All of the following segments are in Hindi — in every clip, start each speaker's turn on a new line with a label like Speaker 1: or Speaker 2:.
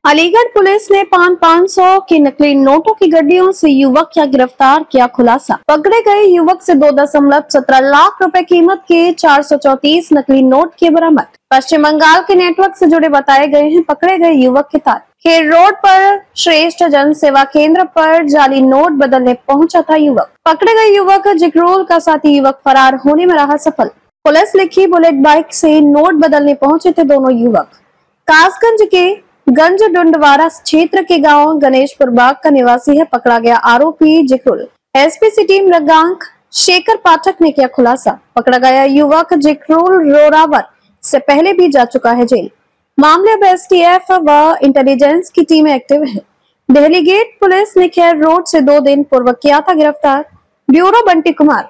Speaker 1: अलीगढ़ पुलिस ने 500 के नकली नोटों की गड्डियों से युवक का गिरफ्तार किया खुलासा। पकड़े गए युवक से 2.17 लाख रुपए कीमत के 434 नकली नोट किए बरामद। पश्चिम बंगाल के नेटवर्क से जुड़े बताए गए हैं। पकड़े गए युवक के तार खेर रोड पर श्रेष्ठ जन सेवा केंद्र पर जाली नोट बदलने पहुंचा था युवक। पकड़े गए युवक जिक्रोल का साथी युवक फरार होने में रहा सफल। पुलिस लिखी बुलेट बाइक से नोट बदलने पहुंचे थे दोनों युवक। कासगंज के गंज डुंडवारा क्षेत्र के गांव गणेशपुर बाग का निवासी है। पकड़ा गया आरोपी जिक्रुल। एसपी सिटी मृगांक शेखर पाठक ने किया खुलासा। पकड़ा गया युवक जिक्रुल रोरावर से पहले भी जा चुका है जेल। मामले में एसटीएफ व इंटेलिजेंस की टीमें एक्टिव है। दिल्ली गेट पुलिस ने खेर रोड से 2 दिन पूर्व किया था गिरफ्तार। ब्यूरो बंटी कुमार।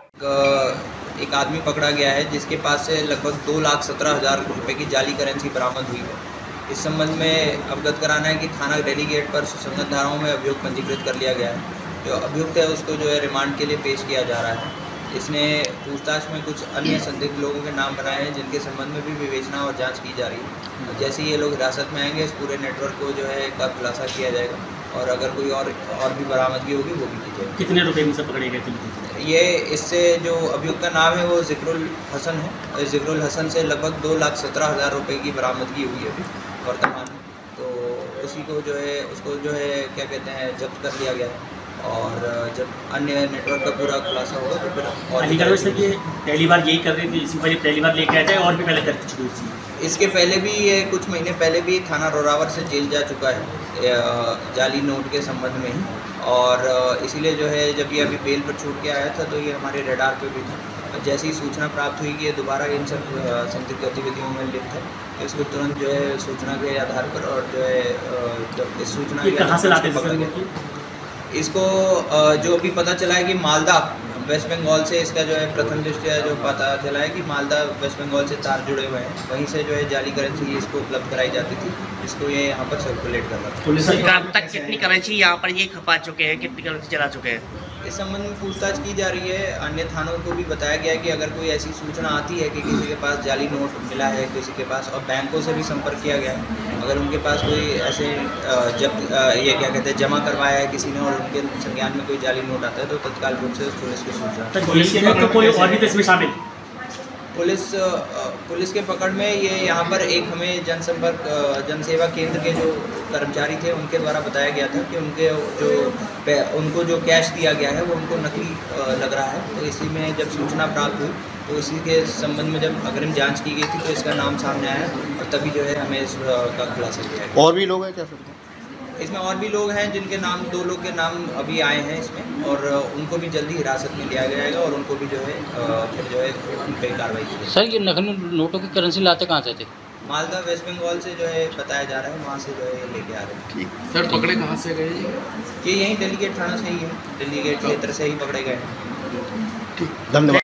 Speaker 2: एक आदमी पकड़ा गया है जिसके पास से लगभग 2,17,000 रुपए की जाली करेंसी बरामद हुई है। इस संबंध में अवगत कराना है कि थाना दिल्ली गेट पर सुसंगत धाराओं में अभियोग पंजीकृत कर लिया गया है। जो अभियुक्त है उसको जो है रिमांड के लिए पेश किया जा रहा है। इसने पूछताछ में कुछ अन्य संदिग्ध लोगों के नाम बनाए हैं जिनके संबंध में भी विवेचना और जांच की जा रही है। जैसे ये लोग हिरासत में आएंगे इस पूरे नेटवर्क को जो है का खुलासा किया जाएगा और अगर कोई और भी बरामदगी होगी वो भी की जाएगी।
Speaker 3: कितने रुपए में से पकड़े गए थे?
Speaker 2: ये इससे जो अभियुक्त का नाम है वो जिक्रुल हसन है। जिक्रुल हसन से लगभग 2,17,000 रुपए की बरामदगी हुई है अभी वर्तमान में। तो उसी को जो है उसको जो है क्या कहते हैं जब्त कर लिया गया है और जब अन्य नेटवर्क का पूरा खुलासा होगा तो फिर और
Speaker 3: अलीगढ़ से ये पहली बार यही कर रहे थे, इसी वजह पहली बार लेके आए थे और भी पहले कर चुके थे।
Speaker 2: इसके पहले भी ये कुछ महीने पहले भी थाना रोरावर से जेल जा चुका है जाली नोट के संबंध में ही और इसीलिए जो है जब ये अभी बेल पर छूट के आया था तो ये हमारे रडार पे भी था। जैसे ही सूचना प्राप्त हुई कि ये दोबारा इन सब संदिग्ध गतिविधियों में लिप्त है तो इसको तुरंत जो है सूचना के आधार पर और जो है जब इस सूचना के
Speaker 3: कहाँ से लाते
Speaker 2: पकड़ गए इसको जो अभी पता चला है कि मालदा वेस्ट बंगाल से इसका जो है प्रथम दृष्टया जो पता चला है कि मालदा वेस्ट बंगाल से तार जुड़े हुए हैं। वहीं से जो है जाली करेंसी इसको उपलब्ध कराई जाती थी, इसको ये यहाँ पर सर्कुलेट कर रहा था।
Speaker 3: पुलिस तक कितनी करेंसी यहाँ पर ये खपा चुके हैं, कितनी करेंसी चला चुके हैं?
Speaker 2: इस संबंध में पूछताछ की जा रही है। अन्य थानों को भी बताया गया है कि अगर कोई ऐसी सूचना आती है कि किसी के पास जाली नोट मिला है किसी के पास, और बैंकों से भी संपर्क किया गया है, अगर उनके पास कोई ऐसे जब ये क्या कहते हैं जमा करवाया है किसी ने और उनके संज्ञान में कोई जाली नोट आता है तो तत्काल रूप से पुलिस को सूचना।
Speaker 3: कोई और भी इसमें शामिल?
Speaker 2: पुलिस के पकड़ में ये यहाँ पर एक हमें जनसेवा केंद्र के जो कर्मचारी थे उनके द्वारा बताया गया था कि उनको जो कैश दिया गया है वो उनको नकली लग रहा है। तो इसी में जब सूचना प्राप्त हुई तो इसी के संबंध में जब अग्रिम जांच की गई थी तो इसका नाम सामने आया और तभी जो है हमें इसका खुलासा किया गया।
Speaker 4: और भी लोग हैं क्या सर?
Speaker 2: इसमें और भी लोग हैं जिनके नाम 2 लोग के नाम अभी आए हैं इसमें और उनको भी जल्दी हिरासत में लिया जाएगा और उनको भी जो है फिर जो है उन पर कार्रवाई की जाएगी।
Speaker 4: सर ये नकली नोटों की करेंसी लाते कहाँ से थे?
Speaker 2: मालदा वेस्ट बंगाल से जो है बताया जा रहा है, वहाँ से जो है लेके आ रहे हैं।
Speaker 4: ठीक
Speaker 5: सर पकड़े कहाँ से गए?
Speaker 2: ये यहीं दिल्ली गेट थाना से ही है, दिल्ली गेट क्षेत्र से ही पकड़े गए हैं।
Speaker 4: ठीक, धन्यवाद।